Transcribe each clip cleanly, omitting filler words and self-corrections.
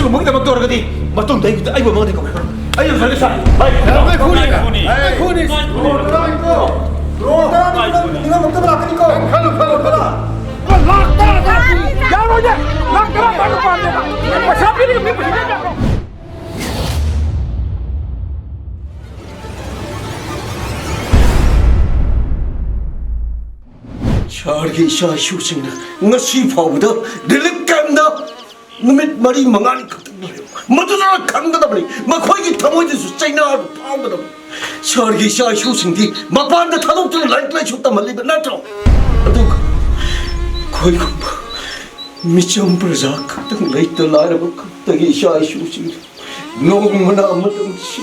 지금 먹이다 막 돌아가디 맞좀 내 이거 아이고 먹어야 될거 아이고 살게 살 아이 코니 이거 먹다 나가니까 가라 야로냐 나가라 바로 빠져 사피리 믿고 싶냐 저기 샤슈싱나 ngasi 파우더 릴릭감다 누밋 머리 망아니 모두가 강다다 버리 마코이기 타모이드스 차이나로 파우더 저기 샤슈싱디 마반다 타독들 라이트라이 줬다 말리베 나토 아두가 거이고 미점 브라자 같은 레이트 라이브 갑자기 샤슈싱 너무나 아무튼 시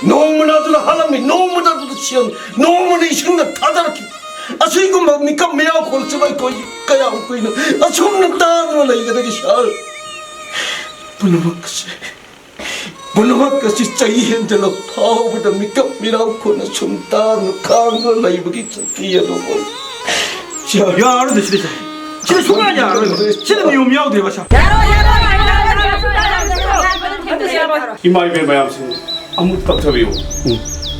너무나들 하나미 너무나들 시험 너무나 이승나 타다르키 아수이고 뭡니까 매야 골수가 거의 가야 하고 있는 아수없는 땅으로 내가 되기 샤을 부누막까지 짜이 현절로 파워보다 미까 미라고는 좀 땅으로 강을 내입기 기여도 뭐 야, 알아도 시대 시대 송아냐 시대 미우미하고 대봐샤 이마이벨 마ямsin 아무 답답해요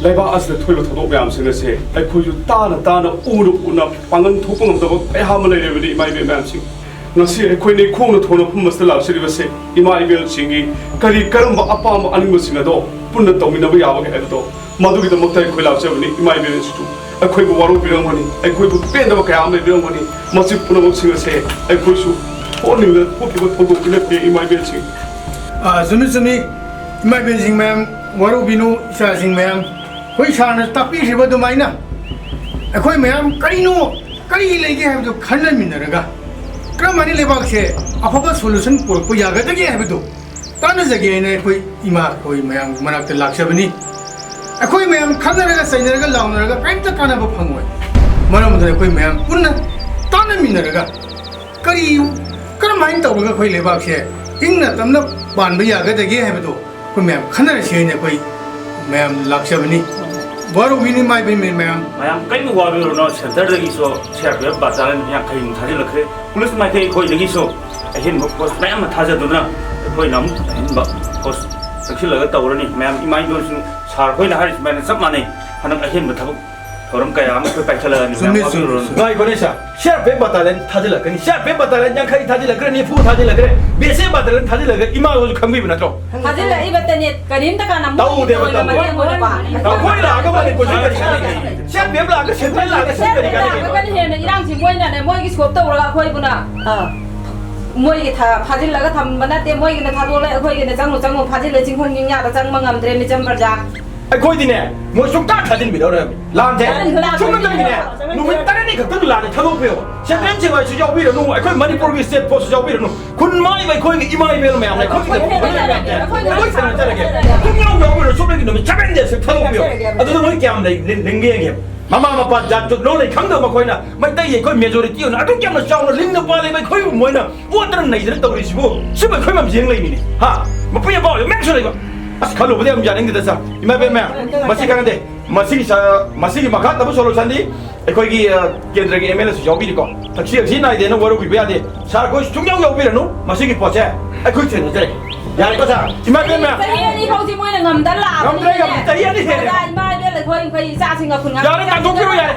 레바 아스데 토일로 더도 마ямsin에서 아이코유 따나 우나 방은 토봉 없다고 빼하면 레벨이 이마이벨 마ямsin ngasi aikoini khongna thona phumasta lausiribase imaibel singi kari karamba apam animasinga do punna tawminaba yawa ge do madugi da mokta aikoi lausabani imaibel situ aikoi bu waru birangani aikoi bu pendaba kaya amle birangani masi punna moksinga se aikoi su honingla hokiba thogo kilepe imaibel sing sumi imaibel sing ma'am waru binu isa sing ma'am koi sana tapi siba do maina aikoi ma'am kari lege habdo khanna minaraga 그러면 레박세 아파버 솔루션 보고 야가되게 해도 다른 저기에는 거의 이마 거의 모양 만학들 락셔버니 거의 모양 카메라가 사이너가 나오느라가 깜짝 가나 봐 방어 말하면 거의 모양 뿐나 다른 민너가 거의 그런 많이 떠오르가 거의 레박세 잉나 담나 반도 야가되게 해도 거의 모양 카메라 시에는 거의 모양 락셔버니 바로 위니 마이 빈 모양 कई वाबिरो न सेंटर दगिसो सेरबे बाजारन या कई थाजि लखरे पुलिस माइथे कोइ दगिसो अहिन पोस्ट मैम थाजा दुना कोइ नम बा पोस्ट सक्सिल लगा तवरनी मैम इमाइ दोसु सार कोइ हारिस मैन सब माने हन अहिन बथब थोरम कया हम कोइ पैसा लगानी मैम वाबिरो गाय कोनेसा सेरबे बातालेन थाजि लखनी सेरबे बातालेन या खै थाजि लखरे नि फु थाजि लखरे बेसे बातालेन थाजि लखरे इमा जो खंगबि नत्रो थाजि ल इबतने करिम त काना ताउ देबा ताउ कोइ लागा माने कोइ सेरबे लागा सेंटर लागा सेंटर कनि हेन इरांग सि मोइना ने मोइगी स्कोप तवरगा खोइ बुना मोइगी था फाजिलगा थमबना ते मोइगी ने थादोले खोइगी ने चंगु फाजिल जिंखों जिंया ता चंग मंगमद्रे मिचम बरजा ꯑꯩꯈꯣꯏꯗꯤꯅꯦ ꯃꯣꯏ ꯁꯨꯡꯇꯥ ꯊꯥꯖꯤꯟꯕꯤꯗꯧꯔꯕꯅꯤ ꯂꯥꯟꯁꯦ ꯁꯨꯝꯅꯇꯪꯒꯤꯅꯦ ꯅꯨꯃꯤꯠ 8ꯅꯤ ꯈꯛꯇꯪ ꯂꯥꯟꯅ ꯊꯥꯗꯣꯛꯄꯤꯌꯣ ꯁꯦꯟꯇ꯭ꯔꯦꯜ ꯁꯦꯋꯥꯏꯁꯨ ꯌꯥꯎꯕꯤꯔꯅꯨ ꯑꯩꯈꯣꯏ ꯃꯅꯤꯄꯨꯔꯒꯤ ꯁ꯭ꯇꯦꯠ ꯐꯣꯔꯁꯁꯨ ꯌꯥꯎꯕꯤꯔꯅꯨ ꯈꯨꯟ ꯃꯥꯏꯕ ꯑꯩꯈꯣꯏꯒꯤ ꯏꯃꯥ ꯏꯕꯦꯜ ꯃꯌꯥꯝ ꯂꯩ ꯑꯩꯈꯣꯏꯒꯤ ꯂꯣꯏ ꯁꯥꯟꯅꯖꯔꯒꯦ ꯄꯨꯡꯌꯥꯎ ꯌꯥꯎꯕꯤꯔꯣ ꯁꯨꯞꯅꯒꯤ ꯅꯨꯃꯤꯠ 7 ꯗꯦꯖ ꯊꯥꯗꯣꯛꯄꯤꯌꯣ ꯑꯗꯨꯗ ꯃꯣꯏ ꯀꯌꯥꯝ ꯂꯩ ꯂꯤꯡꯒꯦ ꯃꯃꯥ ꯃꯄꯥ ꯖꯥꯠ ꯂꯣꯟ ꯂꯩ ꯈꯪꯗꯕ ꯃꯈꯣꯏꯅ ꯃꯩꯇꯩ ꯑꯩꯈꯣꯏ ꯃꯦꯖꯣꯔꯤꯇꯤ ꯑꯣꯏꯅ ꯑꯗꯨꯛ ꯌꯥꯝꯅ ꯆꯥꯎꯅ ꯂꯤꯡꯅ ꯄꯥꯜꯂꯤꯕ ꯑꯩꯈꯣꯏꯕꯨ ꯃꯣꯏꯅ ꯑꯣꯠꯇꯅ ꯅꯩꯗꯅ ꯇꯧꯔꯤꯁꯤꯕꯨ ꯁꯤꯕꯨ ꯑꯩꯈꯣꯏ ꯃꯝꯖꯦꯡ ꯂꯩꯅꯤꯅꯦ ꯍꯥ ꯃꯄꯨ ꯌꯥꯝ ꯄꯥꯎ ꯃꯌꯥꯝꯁꯨ ꯂꯩꯕ ꯑꯁ ꯈꯜꯂꯨꯕꯗ ꯌꯥꯝ ꯌꯥꯅꯤꯡꯗꯦꯗ ꯁꯥ ꯏꯃꯥ ꯏꯕꯦꯜ ꯃꯌꯥꯝ ꯃꯁꯤ ꯈꯪꯗꯦ ꯃꯁꯤꯒꯤ ꯃꯈꯥ ꯇꯥꯕ ꯁꯣꯂꯨꯁꯟꯗꯤ ꯑꯩꯈꯣꯏꯒꯤ ꯀꯦꯟꯗ꯭ꯔꯒꯤ MLAꯁꯨ ꯌꯥꯎꯕꯤꯔꯤꯀꯣ ꯊꯛꯁꯤ ꯅꯥꯏꯗꯦꯅ ꯋꯥꯔꯧꯕꯤꯕ ꯌꯥꯗꯦ ꯁꯥꯔ ꯑꯩꯈꯣꯏ ꯁꯨꯡꯌꯥꯎ ꯌꯥꯎꯕꯤꯔꯅꯨ ꯃꯁꯤꯒꯤ ꯄꯣꯠꯁꯦ ꯑꯩꯈꯣꯏ ꯊꯦꯡꯅꯖꯔꯒꯦ ꯌꯥꯔꯦꯀꯣ ꯁꯥꯔ ꯏꯃꯥ ꯏꯕꯦꯜ ꯃꯌꯥꯝ ꯆꯍꯤ 2 ꯐꯥꯎꯗꯤ ꯃꯣꯏꯅ ꯉꯝꯗ ꯂꯥꯛꯑꯕꯅꯤ ꯉꯝꯗ꯭ꯔꯦ ꯆꯍꯤ 2 ꯍꯦꯜꯂꯦ ꯏꯃꯥ ꯏꯕꯦꯜ ꯑꯩꯈꯣꯏ ꯏꯆꯥꯁꯤꯡꯒ ꯈꯨꯟ ꯉꯥꯡ ꯌꯥꯔꯦ ꯇꯥꯟꯊꯣꯛꯄꯤꯔꯣ ꯌꯥꯔꯦ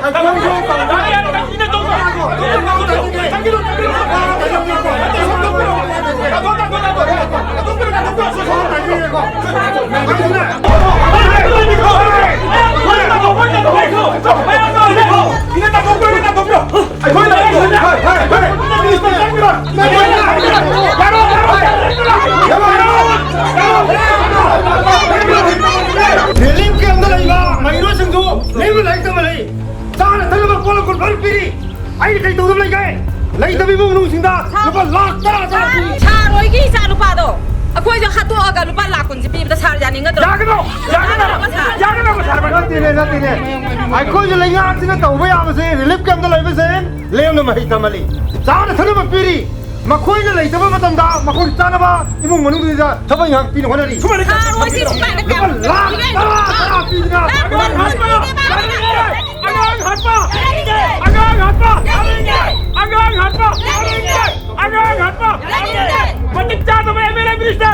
릴리프 캠도 레이가 마이로 승도 레이브 라이트 말이 자나 탈로가 꼴을 걸 피리 아이 그이 도둑 레이가 레이트 비봉 농신다 누가 락다 차로이기 자 루파도 ꯑꯩꯈꯣꯏꯁꯨ ꯍꯥꯠꯇꯣꯛꯑꯒ ꯂꯨꯄꯥ ꯂꯥꯛ 10 ꯄꯤꯕꯗ ꯁꯥꯔ ꯌꯥꯅꯤꯡꯒꯗ꯭ꯔꯣ 야그나고 나띠네 아이코이즈 레이가스나 떠오버 야버세 릴리프 캠도 레이버세 레옹나 마히타 말이 자나 탈로가 피리 마코이즈 레이트바 마tam다 마코이 짜나바 이봉 머능들이자 저번이 피는 원하리 차로이지 정말 누가 락다 피나 Macam mana MLA minister?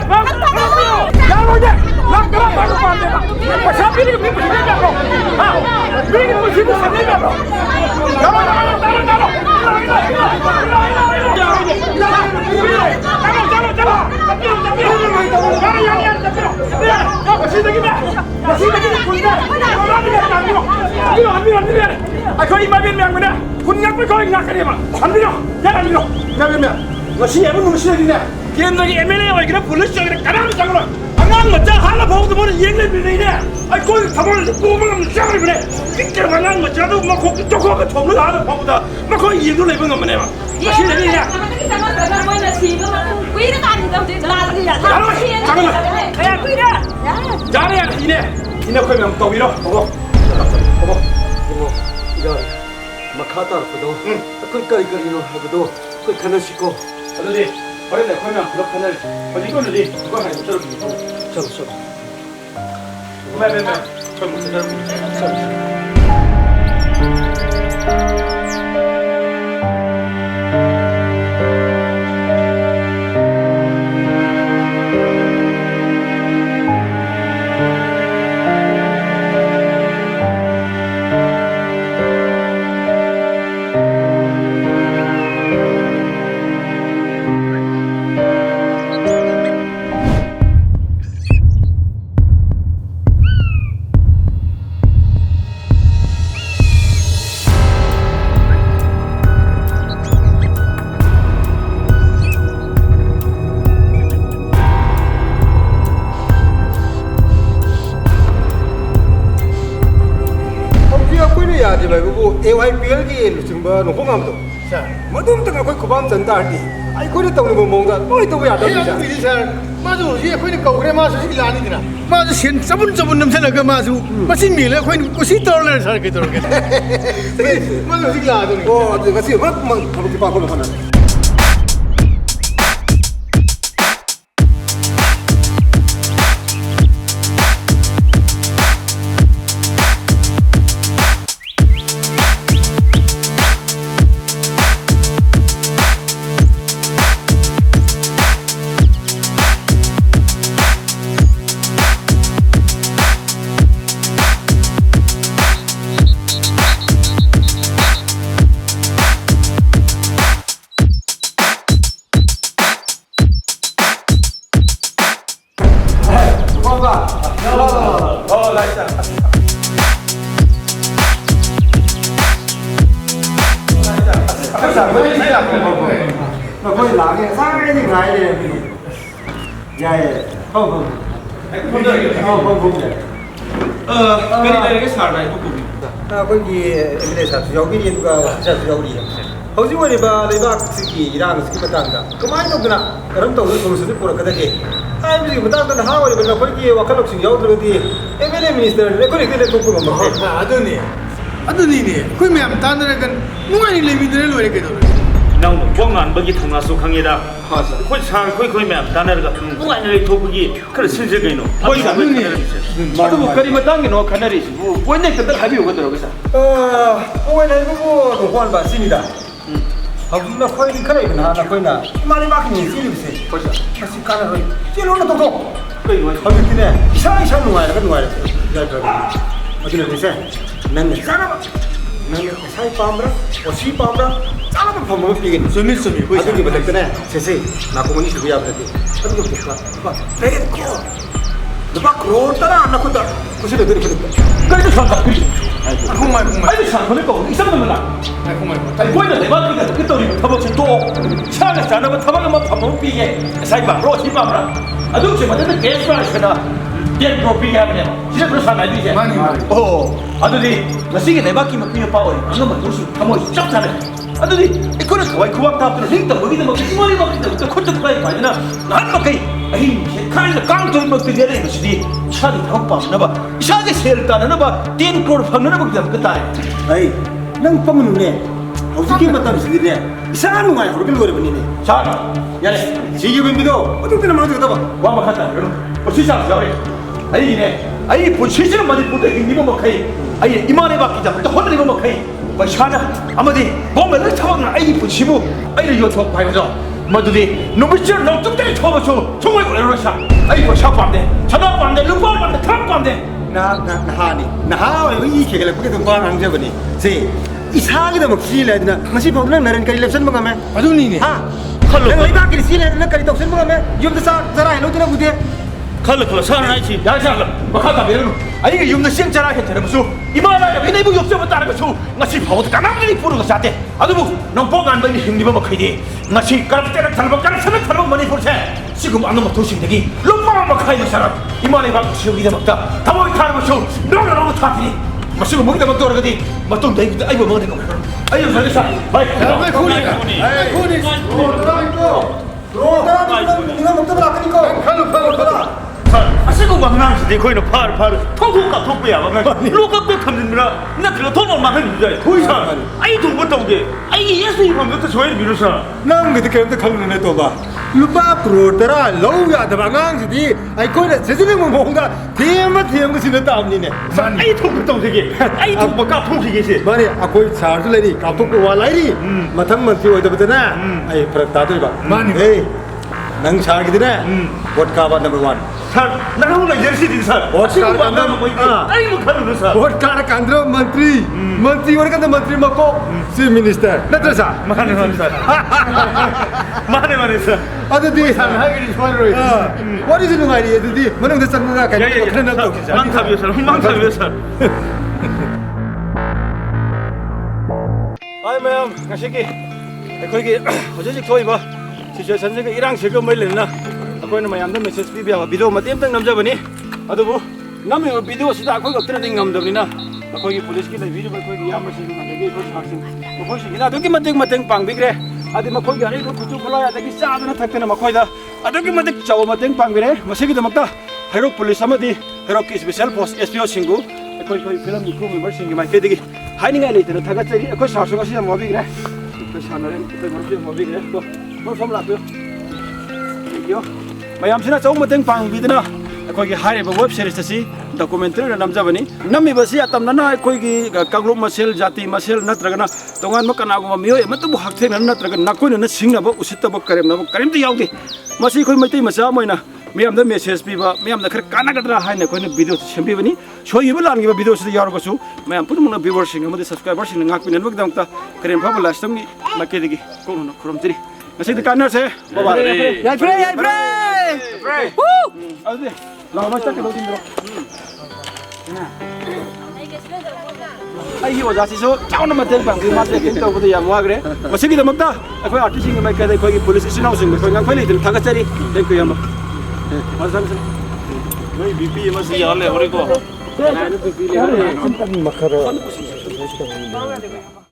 Aku imam bin yang mana? Kun ngakไป kau ngak kali mah. Ambil, jangan ambil. Jangan ambil. Masih apa nulis lagi ni? Kian lagi MLA awak kena polis jangan kadang jangan. Angang macam hal apa tu mana yang lebih ni ni. Aku kamu tu mana jangan lebih ni. Kita angang macam tu makuk cokok ke thom lu ada apa tu. Makuk yang tu lebih mana mah. Masih lagi ni. Jangan ya ini. Ini kau memang tahu ini. Apa? 이거 마카다 그도 끝까지 거리는 하고도 그 가능시고 어디 어린애 그러면 그렇게는 어디 거는지 그거 하나 못 좀 매매매 그럼 못 들어 AYPL ki luchimba no kongam to madum tanga koi kubam chanda di ai koi ne tawni mong da noi to ya da Hey, aku ini sar. Masuk, dia kau ni kau kena masuk sini lani ni na. Masuk sini, sabun nem sana ke masuk. Masih mila kau ni kau si tolong sar kita orang. Masuk sini lani ni. oh de kasi mak mang kamu ki pa ko na nó coi lá cái sáng cái gì này này dài không cái này cái sản này vô cùng à coi gì em đây sản xuất cái gì cũng sản xuất gì hầu như vậy ba lấy ba cái Iran cái bắt đầu cái máy đâu cái làm tàu cái solution pura cái đấy ai bây giờ bắt đầu là how vậy là coi gì wakal sản xuất rồi thì em đây minister lấy coi cái này tôi cũng mà Aduh ni. Kau memang tanda kan. Mungkin ini lebih dari luar kita. nang bongan bagi thonga su khangeda khoi sang khoi me danar ga bunga ne to bugi kar silje ga no 거기 가면 아도 거리만 당기노 카나리 원래 그때 답이 오거든 그래서 오늘 보고 동환 봤습니다. 아무나 거의 그래 나 거기나 많이 막니 시리브세 벌써 다시 가나 거기 찔러나 또 거기 와 거기네 이상 누가야 그 누가야 어디로 되세 난 사람 난 사이 밤라 어시 밤라 짜라도 밥 먹을 게 Sumit kau. 아들이 버렸네 세세 나 보니 그거야 버렸지 어디로 될까 봐 내가 누가 그러다가 안 나코다 그시를 들이 그래도 전다 Kumai. 아니 참 그러니까 이상한 놈은 Kumai. 아니 보이는 내 말이니까 그때 우리 타박신 또 차가 자나면 타박은 막 밥먹 비게 사이방 로시 밤라 아도 지금 완전 게스트라 시나 điện pro pi em này chỉ là sản này gì Mani. 아들이 나시게 내 바퀴만 피어 빠워 방금 도시 한번 쫙 자네 아들이 이거는 거의 그 왕탑들 링도 먹이도 먹고 이머리 먹기도 또 콘도 가야 되나 난 먹게 아이 칼을 깡통 먹게 되는 것이지 차리 더 빠나 봐 이상하게 세를 따는 봐 điện pro 방는 먹게 되면 끝다 에이 난 뻥누네 어떻게 봤다는 소리네 이상한 거야 그렇게 거려버리네 자 야래 지기빈비도 어떻게 때나 말도 그러다 봐 완벽하다 여러분 시작 자래 아이네 아이 보시지는 많이 보다 이거 먹하이 아이 이만에 바뀌자 또 혼을 이거 먹하이 뭐 샤나 아무디 몸을 타먹는 아이 보시고 아이를 요청 봐야죠 뭐들이 놈을 찌르 놈 뚝대기 쳐봐서 정말 그러셔 아이 뭐 샤프한데 자다한데 루파한데 탐 ꯄꯥꯝꯗꯦ ꯅꯍꯥ ꯏ ꯈꯦꯒꯠꯂꯛꯄꯒꯤ ꯑꯗꯨꯝ ꯋꯥ ꯉꯥꯡꯖꯕꯅꯤ ꯁꯤ ꯏꯁꯥꯒꯤꯗꯃꯛ ꯁꯤꯖꯤꯜꯂꯗꯅ ꯉꯁꯤ ꯐꯥꯎꯗ ꯅꯪ ꯅꯔꯦꯟ ꯀꯔꯤ ꯂꯦꯞꯁꯟꯕ ꯉꯝꯃꯦ ꯑꯗꯨꯅꯤꯅꯦ ꯍꯥ ꯅꯪ ꯂꯩꯕꯥꯛꯀꯤ ꯁꯤꯖꯤꯜꯂꯗꯅ ꯀꯔꯤ ꯇꯧꯁꯟꯕ ꯉꯝꯃꯦ ꯌꯨꯝꯗ ꯆꯥꯛ ꯆꯔꯥ ꯍꯦꯜꯂꯧꯗꯅ ꯎꯗꯦ ꯈꯜꯂꯨ ꯈꯜꯂꯨ ꯁꯥꯔ ꯍꯥꯏꯁꯤ ꯌꯥꯔꯦ ꯁꯥꯔ ꯃꯈꯥ ꯇꯥꯕꯤꯔꯅꯨ ꯑꯩꯒꯤ ꯌꯨꯝꯗ ꯆꯦꯡ ꯆꯔꯥ ꯍꯦꯟꯊꯔꯕꯁꯨ ꯏꯃꯥ ꯂꯥꯏꯔꯕ ꯏꯅꯩꯕꯨ ꯌꯣꯛꯆꯕ ꯇꯥꯔꯒꯁꯨ ꯉꯁꯤ ꯐꯥꯎꯕꯗ ꯀꯅꯥꯝꯇꯗꯤ ꯄꯨꯔꯒ ꯆꯥꯗꯦ ꯑꯗꯨꯕꯨ ꯅꯣꯡꯄꯣꯛ ꯉꯥꯟꯕꯒꯤ ꯍꯤꯡꯂꯤꯕ ꯃꯈꯩꯗꯤ ꯉꯁꯤ ꯀꯔꯞꯇꯦꯗ ꯊꯜꯕ ꯀꯔꯞꯁꯟꯗ ꯊꯜꯕ ꯃꯅꯤꯄꯨꯔꯁꯦ ꯁꯤꯒꯨꯝꯕ ꯑꯉꯝꯕꯊꯧꯁꯤꯡꯗꯒꯤ ꯂꯨꯄꯥ ꯃꯈꯥꯏꯗ ꯁꯔꯛ ꯏꯃꯥ ꯂꯩꯕꯥꯛ ꯅꯨꯡꯁꯤꯕꯒꯤꯗꯃꯛꯇ ꯊꯃꯣꯏ ꯊꯥꯔꯕꯁꯨ ꯅꯧꯅ ꯅꯧꯅ ꯊꯥꯈꯤꯅꯤ ꯃꯁꯤꯒꯨꯝꯕꯒꯤꯗꯃꯛꯇ ꯑꯣꯏꯔꯒꯗꯤ ꯃꯇꯨꯡꯗ ꯑꯩꯕꯨ ꯃꯉꯣꯟꯗ ꯀꯧꯈ꯭ꯔꯣ ꯑꯩ ꯌꯧꯁꯜꯂꯦ ꯁꯥꯔ ꯑꯁꯤꯒꯨꯝꯕ ꯑꯉꯥꯡꯁꯤꯗꯤ ꯑꯩꯈꯣꯏꯅ ꯐꯥꯔ ꯊꯣꯛ ꯀꯥꯞꯊꯣꯛꯄ ꯌꯥꯕ ꯑꯉꯥꯡ ꯂꯣꯛꯑꯞꯇ ꯊꯝꯖꯤꯟꯕ꯭ꯔꯥ ꯅꯠꯇ꯭ꯔꯒ ꯊꯣꯛꯅ ꯃꯥꯡꯍꯟꯕꯤꯕ ꯌꯥꯏ ꯍꯣꯏ ꯁꯥꯔ ꯑꯩ ꯊꯣꯛꯄ ꯇꯧꯗꯦ ꯑꯩꯒꯤ ꯑꯦꯁ ꯏꯐꯝꯗꯨꯇ ꯁꯣꯏꯍꯟꯕꯤꯔꯨ ꯁꯥꯔ ꯅꯪꯒꯤꯗꯤ ꯀꯔꯤꯝꯇ ꯈꯜꯂꯨꯅꯨꯅꯦ ꯇꯣꯕ ꯂꯨꯄꯥ ꯀ꯭ꯔꯣꯔ 10 ꯂꯧ ꯌꯥꯗꯕ ꯑꯉꯥꯡꯁꯤꯗꯤ ꯑꯩꯈꯣꯏꯅ ꯁꯤꯖꯤꯟꯅꯕ ꯃꯑꯣꯡꯗ ꯊꯦꯝꯒ ꯁꯤꯟꯅ ꯇꯥꯕꯅꯤꯅꯦ ꯑꯩ ꯊꯣꯛꯄ ꯇꯧꯖꯒꯦ ꯑꯩ ꯊꯣꯛꯄ ꯀꯥꯞꯊꯣꯛꯈꯤꯒꯦꯁꯦ ꯃꯥꯅꯦ ꯑꯩꯈꯣꯏ ꯁꯥꯔꯁꯨ ꯂꯩꯔꯤ ꯀꯥꯞꯊꯣꯛꯄ ꯋꯥ ꯂꯩꯔꯤ ꯃꯊꯪ ꯃꯟꯇ꯭ꯔꯤ ꯑꯣꯏꯗꯕꯗꯅ ꯑꯩ ꯐꯔꯛ ꯇꯥꯗꯣꯏꯕ ꯃꯥꯅꯤ. ꯅꯪ ꯁꯥꯔꯒꯤꯗꯤꯅꯦ ꯚꯣꯠ ꯀꯥꯕ ꯅꯝꯕꯔ 1 ꯁꯥꯔ ꯅꯍꯥꯟ ꯂꯩꯖꯔꯤꯁꯤꯗꯤ ꯁꯥꯔ ꯑꯁꯤꯒꯨꯝꯕ ꯑꯉꯥꯡ ꯑꯩꯈꯣꯏꯒꯤ ꯑꯩꯕꯨ ꯈꯜꯂꯨꯅꯨ ꯁꯥꯔ ꯚꯣꯠ ꯀꯥꯔꯀꯥꯟꯗ ꯃꯟꯇ꯭ꯔꯤ ꯑꯣꯏꯔꯀꯥꯟꯗ ꯃꯟꯇ꯭ꯔꯤ ꯃꯀꯣꯛ ꯆꯤꯐ ꯃꯤꯅꯤꯁꯇꯔ ꯅꯠꯇ꯭ꯔ ꯁꯥꯔ ꯃꯥꯅꯦ ꯁꯥꯔ ꯃꯥꯅꯦ ꯁꯥꯔ ꯑꯗꯨꯗꯤ ꯍꯥꯏꯒꯗꯤ ꯁꯣꯏꯔꯣꯏ ꯋꯥꯔꯤꯁꯨ ꯅꯨꯡꯉꯥꯏꯔꯤ ꯑꯗꯨꯗꯤ ꯃꯅꯨꯡꯗ ꯆꯪꯉꯒ ꯀꯩꯅꯣ ꯈꯟꯅ ꯇꯧꯈꯤꯁꯦ ꯃꯥꯡ ꯊꯥꯕꯤꯌꯨ ꯁꯥꯔ ꯃꯥꯡ ꯊꯥꯕꯤꯌꯨ ꯁꯥꯔ ꯑꯩ ꯃꯌꯥꯝ ꯉꯁꯤꯒꯤ ꯑꯩꯈꯣꯏꯒꯤ ꯍꯧꯖꯤꯛ ꯊꯣꯛꯏꯕ ꯁꯤꯆꯨꯋꯦꯁꯟꯁꯤꯒ ꯏꯔꯥꯡꯁꯤꯒ ꯃꯔꯤ ꯂꯩꯅꯅ ꯑꯩꯈꯣꯏꯅ ꯃꯌꯥꯝꯗ ꯃꯦꯁꯦꯖ ꯄꯤꯕ ꯌꯥꯕ ꯚꯤꯗꯤꯑꯣ ꯃꯇꯦꯛ ꯑꯃꯇꯪ ꯅꯝꯖꯕꯅꯤ ꯑꯗꯨꯕꯨ ꯅꯝꯃꯤꯕ ꯚꯤꯗꯤꯑꯣꯁꯤꯗ ꯑꯩꯈꯣꯏ ꯈꯛꯇꯅꯗꯤ ꯉꯝꯗꯕꯅꯤ나 ꯑꯩꯈꯣꯏꯒꯤ ꯄꯨꯂꯤꯁꯀꯤ ꯂꯩꯕꯤꯔꯤꯕ ꯑꯩꯈꯣꯏꯒꯤ ꯏꯌꯥꯝꯕꯁꯤꯡ ꯑꯗꯒꯤ ꯑꯩꯈꯣꯏ ꯁꯥꯛꯁꯤꯡ ꯃꯈꯣꯏꯁꯤꯡꯁꯤꯅ ꯑꯗꯨꯛꯀꯤ ꯃꯇꯤꯛ ꯃꯇꯦꯡ ꯄꯥꯡꯕꯤꯈ꯭ꯔꯦ ꯍꯥꯏꯗꯤ ꯃꯈꯣꯏꯒꯤ ꯑꯔꯩꯕ ꯈꯨꯠꯁꯨ ꯈꯨꯠꯂꯥꯏ ꯑꯗꯒꯤ ꯆꯥꯗꯅ ꯊꯛꯇꯅ ꯃꯈꯣꯏꯗ ꯑꯗꯨꯛꯀꯤ ꯃꯇꯤꯛ ꯆꯥꯎꯕ ꯃꯇꯦꯡ ꯄꯥꯡꯕꯤꯔꯦ ꯃꯁꯤꯒꯤꯗꯃꯛꯇ ꯍꯩꯔꯣꯛ ꯄꯨꯂꯤꯁ ꯑꯃꯗꯤ ꯍꯩꯔꯣꯛꯀꯤ ꯁ꯭ꯄꯦꯁꯤꯌꯦꯜ ꯐꯣꯔꯁ SPOꯁꯤꯡꯕꯨ ꯑꯩꯈꯣꯏ ꯐꯤꯂꯝꯒꯤ ꯀ꯭ꯔꯨ ꯃꯦꯝꯕꯔꯁꯤꯡꯒꯤ ꯃꯥꯏꯀꯩꯗꯒꯤ ꯍꯥꯏꯅꯤꯡꯉꯥꯏ ꯂꯩꯇꯅ ꯊꯥꯒꯠꯆꯔꯤ ꯑꯩꯈꯣꯏ ꯁꯥꯔꯁꯨ ꯉꯁꯤ ꯌꯥꯝ ꯋꯥꯕꯤꯈ꯭ꯔꯦ ꯑꯩꯈꯣꯏ ꯁꯥꯟꯅꯔꯦ ꯑꯩꯈꯣꯏ ꯃꯔꯨꯞꯁꯨ ꯌꯥꯝ ꯋꯥꯕꯤꯈ꯭ꯔꯦ ꯑꯗꯣ ꯃꯔꯨꯞ ꯂꯥꯛꯄꯤꯌꯨ ꯊꯦꯡꯀ꯭ꯌꯨ ꯃꯌꯥꯝꯁꯤꯅ ꯑꯆꯧꯕ ꯃꯇꯦꯡ ꯄꯥꯡꯕꯤꯗꯨꯅ ꯑꯩꯈꯣꯏꯒꯤ ꯍꯥꯏꯔꯤꯕ ꯋꯦꯕ ꯁꯤꯔꯤꯁ ꯑꯁꯤ ꯗꯣꯀꯨꯃꯦꯟꯇꯔꯤ ꯑꯣꯏꯅ ꯅꯝꯖꯕꯅꯤ ꯅꯝꯃꯤꯕꯁꯤ ꯑꯇꯝꯅꯅ ꯑꯩꯈꯣꯏꯒꯤ ꯀꯥꯡꯂꯨꯞ ꯃꯁꯦꯜ ꯖꯥꯇꯤ ꯃꯁꯦꯜ ꯅꯠꯇ꯭ꯔꯒꯅ ꯇꯣꯉꯥꯟꯕ ꯀꯅꯥꯒꯨꯝꯕ ꯃꯤꯑꯣꯏ ꯑꯃꯠꯇꯕꯨ ꯍꯛꯊꯦꯡꯅꯅ ꯅꯠꯇ꯭ꯔꯒ ꯅꯥꯀꯣꯏꯅꯅ ꯁꯤꯡꯅꯕ ꯎꯁꯤꯠꯇꯕ ꯀꯔꯦꯝꯅꯕ ꯀꯔꯤꯝꯇ ꯌꯥꯎꯗꯦ ꯃꯁꯤ ꯑꯩꯈꯣꯏ ꯃꯩꯇꯩ ꯃꯆꯥ ꯑꯃ ꯑꯣꯏꯅ ꯃꯤꯌꯥꯝꯗ ꯃꯦꯁꯦꯖ ꯄꯤꯕ ꯃꯤꯌꯥꯝꯗ ꯈꯔ ꯀꯥꯟꯅꯒꯗ꯭ꯔꯥ ꯍꯥꯏꯅ ꯑꯩꯈꯣꯏꯅ ꯚꯤꯗꯤꯑꯣ ꯁꯦꯝꯕꯤꯕꯅꯤ ꯁꯣꯏꯈꯤꯕ ꯂꯥꯟꯈꯤꯕ ꯚꯤꯗꯤꯑꯣꯁꯤꯗ ꯌꯥꯎꯔꯒꯁꯨ ꯃꯌꯥꯝ ꯄꯨꯝꯅꯃꯛꯅ ꯚꯤꯌꯨꯋꯔꯁꯤꯡ ꯑꯃꯗꯤ ꯁꯕꯁꯀ꯭ꯔꯥꯏꯕꯔꯁꯤꯡꯅ ꯉꯥꯛꯄꯤꯅꯕꯒꯤꯗꯃꯛꯇ ꯀꯔꯦꯝ ꯐꯕ ꯂꯥꯏꯁ꯭ꯔꯝꯒꯤ ꯃꯥꯏꯀꯩꯗꯒꯤ ꯀꯣꯛꯅꯅ ꯈꯨꯔꯨꯝꯖꯔꯤ ꯉꯁꯤꯗꯤ ꯀꯥꯟꯅꯔꯁꯦ ꯕꯕꯥ ꯌꯥꯏꯐꯔꯦ ꯑꯗꯨꯗꯤ ꯂꯥꯎ ꯃꯥꯁꯇꯔ ꯀꯩꯗꯧꯗꯤꯟꯗ꯭ꯔꯣ ꯑꯩꯒꯤ ꯑꯣꯖꯥꯁꯤꯁꯨ ꯆꯥꯎꯅ ꯃꯇꯦꯡ ꯄꯥꯡꯕꯤ ꯃꯥꯁꯦ ꯑꯦꯛꯇꯤꯡ ꯇꯧꯕꯗ ꯌꯥꯝ ꯋꯥꯈ꯭ꯔꯦ ꯃꯁꯤꯒꯤꯗꯃꯛꯇ ꯑꯩꯈꯣꯏ ꯑꯥꯔꯇꯤꯁꯁꯤꯡꯒꯤ ꯃꯥꯏꯀꯩꯗ ꯑꯩꯈꯣꯏꯒꯤ ꯄꯨꯂꯤꯁ ꯏꯆꯤꯜ ꯏꯅꯥꯎꯁꯤꯡꯕꯨ ꯑꯩꯈꯣꯏ ꯉꯥꯡꯐꯩ ꯂꯩꯇꯅ ꯊꯥꯒꯠꯆꯔꯤ ꯊꯦꯡꯛ ꯌꯨ ꯌꯥꯝꯕ ꯅꯣꯏ BP ꯑꯃꯁꯨ ꯌꯥꯎ ꯂꯩꯍꯧꯔꯦꯀꯣ ꯃꯈꯔ